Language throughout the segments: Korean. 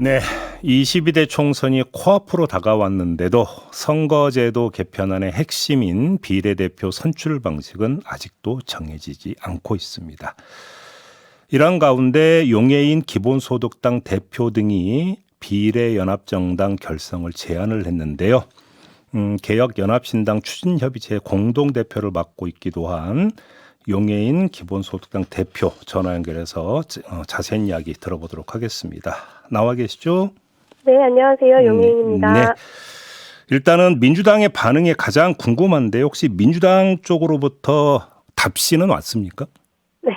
네, 22대 총선이 코앞으로 다가왔는데도 선거제도 개편안의 핵심인 비례대표 선출 방식은 아직도 정해지지 않고 있습니다. 이런 가운데 용해인 기본소득당 대표 등이 비례연합정당 결성을 제안을 했는데요. 개혁연합신당 추진협의체 공동대표를 맡고 있기도 한 용해인 기본소득당 대표 전화 연결해서 자세한 이야기 들어보도록 하겠습니다. 나와 계시죠? 네, 안녕하세요. 용해인입니다. 네. 일단은 민주당의 반응이 가장 궁금한데 혹시 민주당 쪽으로부터 답신은 왔습니까? 네,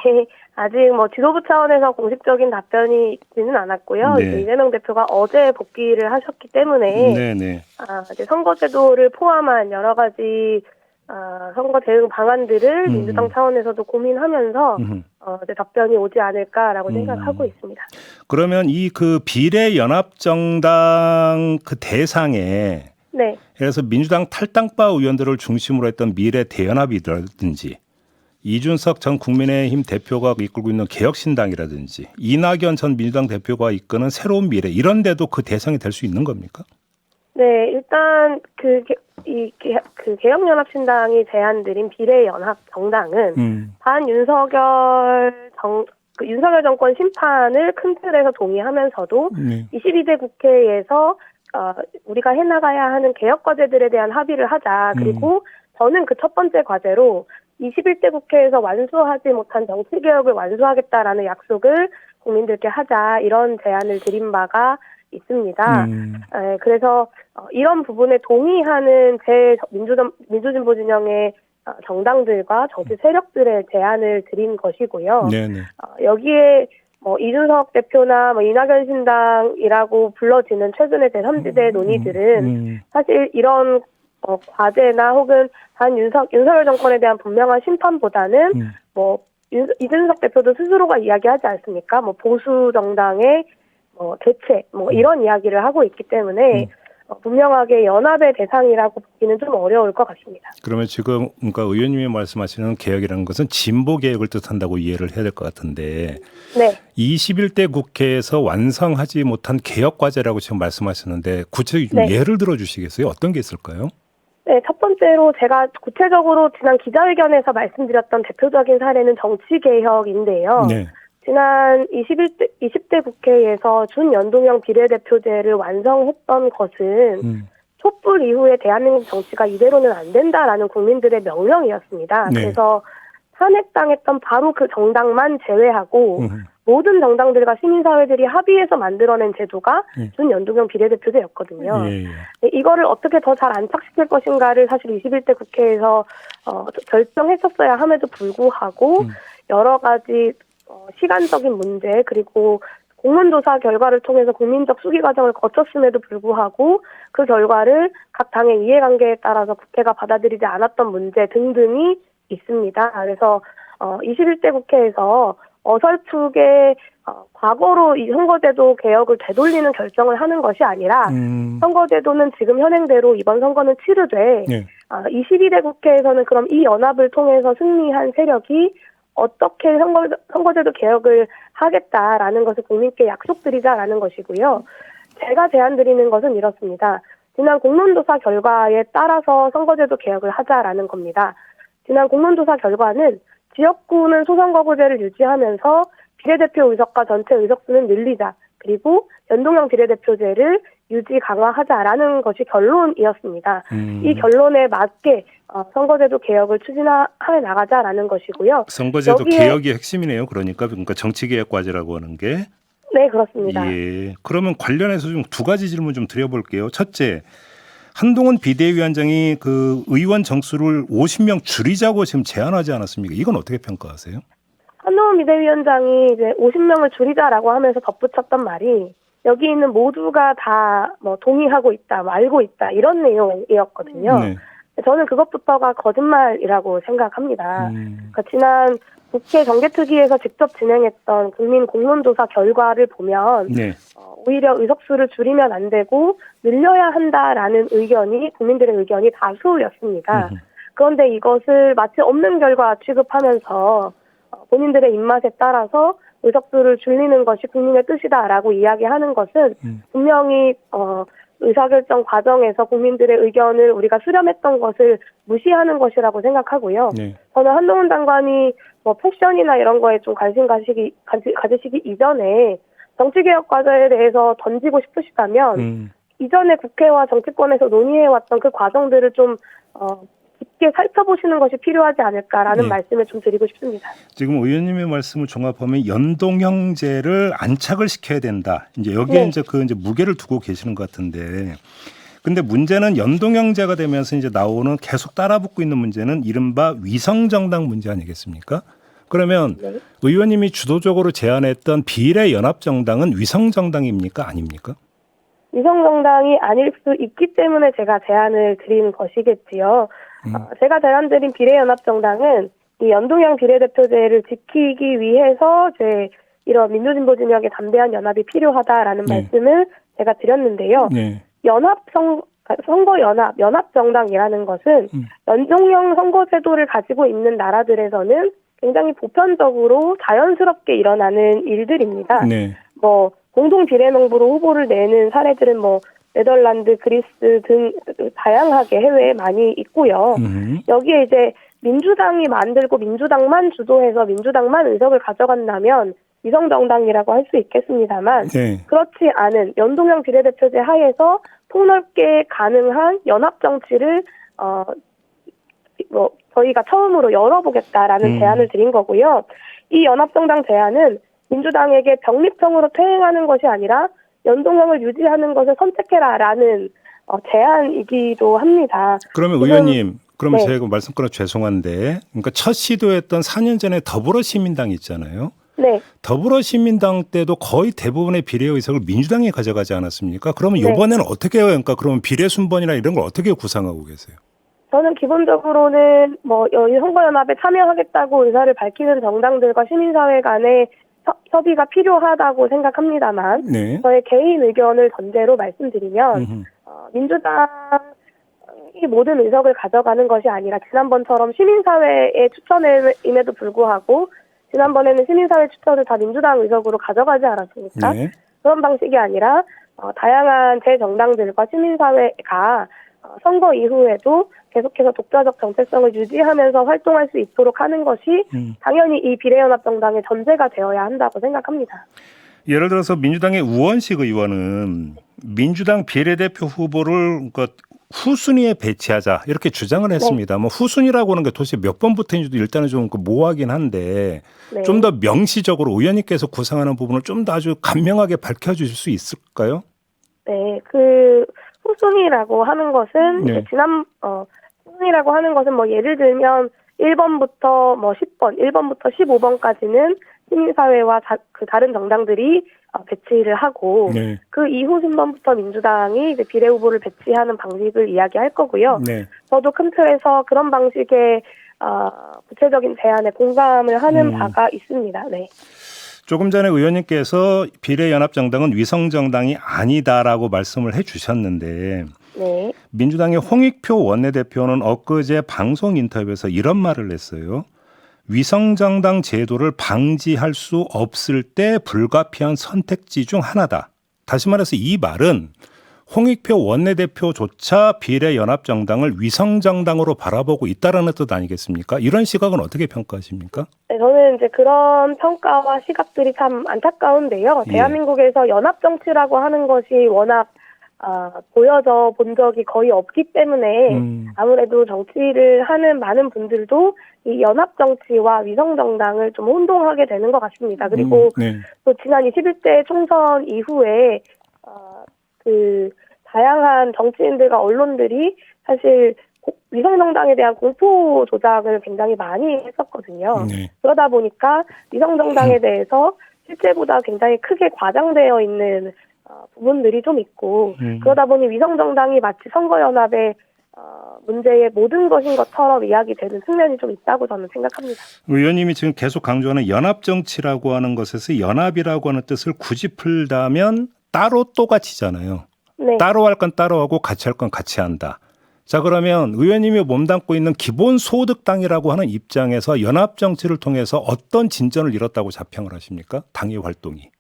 아직 지도부 차원에서 공식적인 답변이 있지는 않았고요. 네. 이제 이재명 대표가 어제 복귀를 하셨기 때문에 네네. 이제 선거제도를 포함한 여러 가지 선거 대응 방안들을 민주당 차원에서도 고민하면서 이제 답변이 오지 않을까라고 생각하고 있습니다. 그러면 이 그 비례연합정당 그 대상에 네. 그래서 민주당 탈당파 의원들을 중심으로 했던 미래대연합이라든지 이준석 전 국민의힘 대표가 이끌고 있는 개혁신당이라든지 이낙연 전 민주당 대표가 이끄는 새로운 미래 이런 데도 그 대상이 될 수 있는 겁니까? 네, 일단 그 개혁연합신당이 제안드린 비례연합정당은 윤석열 정권 심판을 큰 틀에서 동의하면서도 22대 국회에서 우리가 해나가야 하는 개혁 과제들에 대한 합의를 하자. 그리고 저는 그 첫 번째 과제로 21대 국회에서 완수하지 못한 정치개혁을 완수하겠다라는 약속을 국민들께 하자. 이런 제안을 드린 바가 있습니다. 그래서 이런 부분에 동의하는 민주진보 진영의 정당들과 정치 세력들의 제안을 드린 것이고요. 네네. 여기에 이준석 대표나 이낙연 신당이라고 불러지는 최근의 제3지대 논의들은 사실 이런 과제나 혹은 윤석열 정권에 대한 분명한 심판보다는 이준석 대표도 스스로가 이야기하지 않습니까? 보수 정당의 대체 이런 이야기를 하고 있기 때문에 분명하게 연합의 대상이라고 보기는 좀 어려울 것 같습니다. 그러면 지금 그러니까 의원님이 말씀하시는 개혁이라는 것은 진보 개혁을 뜻한다고 이해를 해야 될 것 같은데 네. 21대 국회에서 완성하지 못한 개혁 과제라고 지금 말씀하셨는데 구체적으로 좀 예를 들어 주시겠어요? 어떤 게 있을까요? 네, 첫 번째로 제가 구체적으로 지난 기자회견에서 말씀드렸던 대표적인 사례는 정치개혁인데요. 네. 지난 20대 국회에서 준연동형 비례대표제를 완성했던 것은 촛불 이후에 대한민국 정치가 이대로는 안 된다라는 국민들의 명령이었습니다. 네. 그래서 탄핵당했던 바로 그 정당만 제외하고 모든 정당들과 시민사회들이 합의해서 만들어낸 제도가 준연동형 비례대표제였거든요. 이거를 어떻게 더 잘 안착시킬 것인가를 사실 21대 국회에서 결정했었어야 함에도 불구하고 여러 가지 시간적인 문제 그리고 공론조사 결과를 통해서 국민적 수기 과정을 거쳤음에도 불구하고 그 결과를 각 당의 이해관계에 따라서 국회가 받아들이지 않았던 문제 등등이 있습니다. 그래서 21대 국회에서 어설프게 과거로 이 선거제도 개혁을 되돌리는 결정을 하는 것이 아니라 선거제도는 지금 현행대로 이번 선거는 치르되 22대 국회에서는 그럼 이 연합을 통해서 승리한 세력이 어떻게 선거제도 개혁을 하겠다라는 것을 국민께 약속드리자라는 것이고요. 제가 제안드리는 것은 이렇습니다. 지난 공론조사 결과에 따라서 선거제도 개혁을 하자라는 겁니다. 지난 공론조사 결과는 지역구는 소선거구제를 유지하면서 비례대표 의석과 전체 의석수는 늘리자. 그리고 연동형 비례대표제를 유지 강화하자라는 것이 결론이었습니다. 이 결론에 맞게 선거제도 개혁을 추진해 나가자라는 것이고요. 선거제도 개혁이 핵심이네요. 그러니까 정치개혁 과제라고 하는 게. 네, 그렇습니다. 예. 그러면 관련해서 좀 두 가지 질문 좀 드려볼게요. 첫째, 한동훈 비대위원장이 그 의원 정수를 50명 줄이자고 지금 제안하지 않았습니까? 이건 어떻게 평가하세요? 한동훈 비대위원장이 이제 50명을 줄이자라고 하면서 덧붙였던 말이 여기 있는 모두가 다 동의하고 있다, 알고 있다 이런 내용이었거든요. 네. 저는 그것부터가 거짓말이라고 생각합니다. 그러니까 지난 국회 정개특위에서 직접 진행했던 국민 공론조사 결과를 보면 오히려 의석수를 줄이면 안 되고 늘려야 한다라는 국민들의 의견이 다수였습니다. 그런데 이것을 마치 없는 결과 취급하면서 본인들의 입맛에 따라서 의석수를 줄이는 것이 국민의 뜻이다라고 이야기하는 것은 분명히 의사결정 과정에서 국민들의 의견을 우리가 수렴했던 것을 무시하는 것이라고 생각하고요. 네. 저는 한동훈 장관이 뭐 패션이나 이런 거에 좀 관심 가지시기 이전에 정치개혁 과제에 대해서 던지고 싶으시다면 이전에 국회와 정치권에서 논의해왔던 그 과정들을 좀 깊게 살펴보시는 것이 필요하지 않을까라는 말씀을 좀 드리고 싶습니다. 지금 의원님의 말씀을 종합하면 연동형제를 안착을 시켜야 된다. 이제 여기에 이제 이제 무게를 두고 계시는 것 같은데, 근데 문제는 연동형제가 되면서 이제 나오는 계속 따라붙고 있는 문제는 이른바 위성정당 문제 아니겠습니까? 그러면 의원님이 주도적으로 제안했던 비례연합정당은 위성정당입니까? 아닙니까? 위성정당이 아닐 수 있기 때문에 제가 제안을 드린 것이겠지요. 제가 제안드린 비례연합정당은 이 연동형 비례대표제를 지키기 위해서 이런 민주진보 진영의 담대한 연합이 필요하다라는 말씀을 제가 드렸는데요. 연합정당이라는 것은 연동형 선거제도를 가지고 있는 나라들에서는 굉장히 보편적으로 자연스럽게 일어나는 일들입니다. 뭐 공동 비례명부로 후보를 내는 사례들은 뭐 네덜란드, 그리스 등 다양하게 해외에 많이 있고요. 여기에 이제 민주당이 만들고 민주당만 주도해서 민주당만 의석을 가져간다면 위성정당이라고 할 수 있겠습니다만 그렇지 않은 연동형 비례대표제 하에서 폭넓게 가능한 연합정치를 저희가 처음으로 열어보겠다라는 제안을 드린 거고요. 이 연합정당 제안은 민주당에게 병립형으로 퇴행하는 것이 아니라 연동형을 유지하는 것을 선택해라라는 제안이기도 합니다. 그러면 의원님, 그러면 제가 말씀 끊어 죄송한데, 그러니까 첫 시도했던 4년 전에 더불어시민당 있잖아요. 더불어시민당 때도 거의 대부분의 비례 의석을 민주당이 가져가지 않았습니까? 그러면 이번에는 어떻게 해요? 그러니까 그러면 비례 순번이나 이런 걸 어떻게 구상하고 계세요? 저는 기본적으로는 이 선거연합에 참여하겠다고 의사를 밝히는 정당들과 시민사회 간의 협의가 필요하다고 생각합니다만 저의 개인 의견을 전제로 말씀드리면 민주당이 모든 의석을 가져가는 것이 아니라 지난번처럼 시민사회의 추천임에도 불구하고 지난번에는 시민사회 추천을 다 민주당 의석으로 가져가지 않았습니까? 그런 방식이 아니라 다양한 재정당들과 시민사회가 선거 이후에도 계속해서 독자적 정체성을 유지하면서 활동할 수 있도록 하는 것이 당연히 이 비례연합정당의 전제가 되어야 한다고 생각합니다. 예를 들어서 민주당의 우원식 의원은 민주당 비례대표 후보를 후순위에 배치하자 이렇게 주장을 했습니다. 뭐 후순위라고 하는 게 도대체 몇 번부터인지도 일단은 좀 모호하긴 한데 좀 더 명시적으로 의원님께서 구상하는 부분을 좀 더 아주 간명하게 밝혀주실 수 있을까요? 네, 후순위라고 하는 것은 후순위라고 하는 것은 뭐 예를 들면 1번부터 10번, 1번부터 15번까지는 시민사회와 다른 정당들이 배치를 하고 그 이후 순번부터 민주당이 이제 비례 후보를 배치하는 방식을 이야기할 거고요. 저도 큰 틀에서 그런 방식의 구체적인 제안에 공감을 하는 바가 있습니다. 조금 전에 의원님께서 비례연합정당은 위성정당이 아니다라고 말씀을 해주셨는데 민주당의 홍익표 원내대표는 엊그제 방송 인터뷰에서 이런 말을 했어요. 위성정당 제도를 방지할 수 없을 때 불가피한 선택지 중 하나다. 다시 말해서 이 말은 홍익표 원내대표조차 비례연합정당을 위성정당으로 바라보고 있다라는 뜻 아니겠습니까? 이런 시각은 어떻게 평가하십니까? 저는 이제 그런 평가와 시각들이 참 안타까운데요. 대한민국에서 연합정치라고 하는 것이 워낙 보여져 본 적이 거의 없기 때문에 아무래도 정치를 하는 많은 분들도 이 연합정치와 위성정당을 좀 혼동하게 되는 것 같습니다. 그리고 또 지난 21대 총선 이후에 다양한 정치인들과 언론들이 사실 위성정당에 대한 공포 조작을 굉장히 많이 했었거든요. 그러다 보니까 위성정당에 대해서 실제보다 굉장히 크게 과장되어 있는 부분들이 좀 있고 그러다 보니 위성정당이 마치 선거연합의 문제의 모든 것인 것처럼 이야기되는 측면이 좀 있다고 저는 생각합니다. 의원님이 지금 계속 강조하는 연합정치라고 하는 것에서 연합이라고 하는 뜻을 굳이 풀다면 따로 또 같이잖아요. 따로 할 건 따로 하고 같이 할 건 같이 한다. 자, 그러면 의원님이 몸담고 있는 기본소득당이라고 하는 입장에서 연합정치를 통해서 어떤 진전을 이뤘다고 자평을 하십니까? 당의 활동이.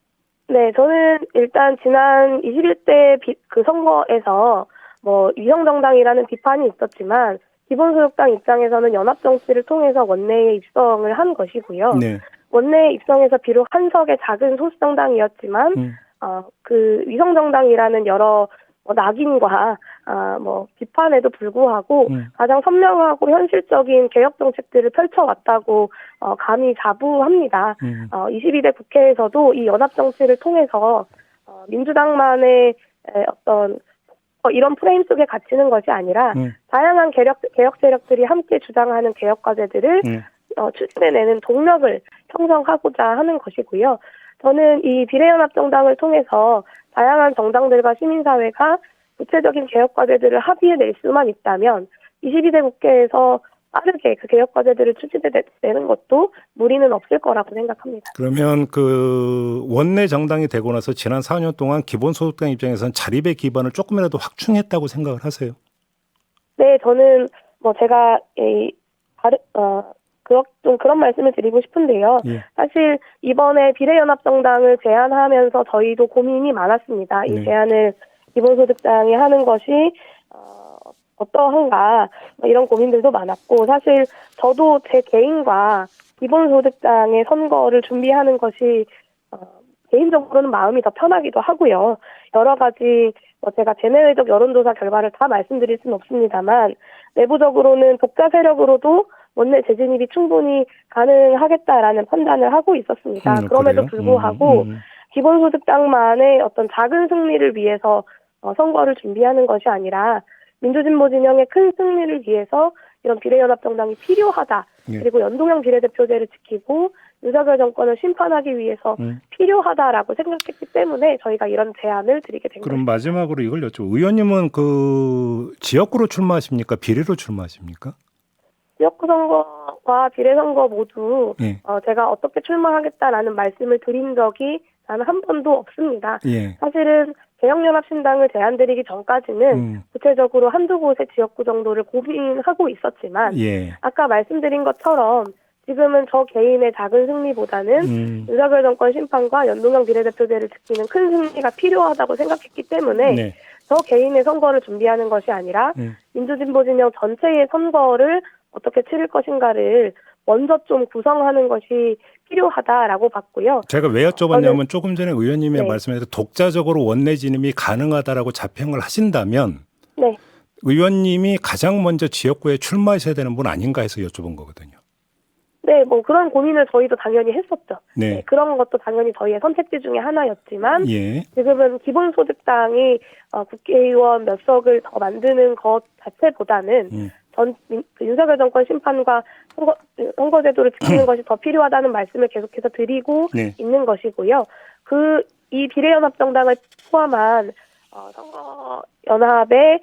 네, 저는 일단 지난 21대 그 선거에서 뭐 위성정당이라는 비판이 있었지만 기본소득당 입장에서는 연합정치를 통해서 원내에 입성을 한 것이고요. 네. 원내에 입성해서 비록 한석의 작은 소수정당이었지만 그 위성정당이라는 여러 낙인과 뭐 비판에도 불구하고 가장 선명하고 현실적인 개혁 정책들을 펼쳐왔다고 감히 자부합니다. 22대 국회에서도 이 연합 정치를 통해서 민주당만의 어떤 이런 프레임 속에 갇히는 것이 아니라 다양한 개혁 세력들이 함께 주장하는 개혁 과제들을 추진해내는 동력을 형성하고자 하는 것이고요. 저는 이 비례연합정당을 통해서 다양한 정당들과 시민사회가 구체적인 개혁 과제들을 합의해낼 수만 있다면 22대 국회에서 빠르게 그 개혁 과제들을 추진해내는 것도 무리는 없을 거라고 생각합니다. 그러면 그 원내 정당이 되고 나서 지난 4년 동안 기본소득당 입장에서는 자립의 기반을 조금이라도 확충했다고 생각을 하세요? 네, 저는 뭐 제가 좀 그런 말씀을 드리고 싶은데요. 예. 사실 이번에 비례연합정당을 제안하면서 저희도 고민이 많았습니다. 이 제안을 기본소득당이 하는 것이 어떠한가 이런 고민들도 많았고 사실 저도 제 개인과 기본소득당의 선거를 준비하는 것이 개인적으로는 마음이 더 편하기도 하고요. 여러 가지 제가 제내외적 여론조사 결과를 다 말씀드릴 수는 없습니다만 내부적으로는 독자 세력으로도 원내 재진입이 충분히 가능하겠다라는 판단을 하고 있었습니다. 그럼에도 불구하고 기본소득당만의 어떤 작은 승리를 위해서 선거를 준비하는 것이 아니라 민주진보 진영의 큰 승리를 위해서 이런 비례연합정당이 필요하다. 그리고 연동형 비례대표제를 지키고 윤석열 정권을 심판하기 위해서 필요하다라고 생각했기 때문에 저희가 이런 제안을 드리게 된 거죠. 그럼 마지막으로 이걸 여쭤. 의원님은 그 지역구로 출마하십니까? 비례로 출마하십니까? 지역구 선거와 비례 선거 모두 제가 어떻게 출마하겠다라는 말씀을 드린 적이 단 한 번도 없습니다. 사실은 개혁연합신당을 제안드리기 전까지는 구체적으로 한두 곳의 지역구 정도를 고민하고 있었지만 아까 말씀드린 것처럼 지금은 저 개인의 작은 승리보다는 윤석열 정권 심판과 연동형 비례대표제를 지키는 큰 승리가 필요하다고 생각했기 때문에 저 개인의 선거를 준비하는 것이 아니라 민주진보 진영 전체의 선거를 어떻게 치를 것인가를 먼저 좀 구성하는 것이 필요하다라고 봤고요. 제가 왜 여쭤봤냐면 조금 전에 의원님의 말씀에서 독자적으로 원내 진입이 가능하다라고 자평을 하신다면 의원님이 가장 먼저 지역구에 출마하셔야 되는 분 아닌가 해서 여쭤본 거거든요. 네, 뭐 그런 고민을 저희도 당연히 했었죠. 그런 것도 당연히 저희의 선택지 중에 하나였지만 지금은 기본소득당이 국회의원 몇 석을 더 만드는 것 자체보다는 윤석열 정권 심판과 선거제도를 지키는 것이 더 필요하다는 말씀을 계속해서 드리고 있는 것이고요. 이 비례연합정당을 포함한 선거연합의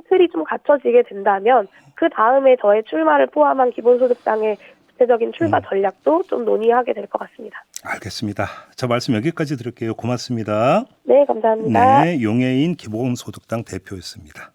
틀이 좀 갖춰지게 된다면 그 다음에 저의 출마를 포함한 기본소득당의 구체적인 출마 전략도 좀 논의하게 될 것 같습니다. 알겠습니다. 저 말씀 여기까지 드릴게요. 고맙습니다. 네, 감사합니다. 네, 용해인 기본소득당 대표였습니다.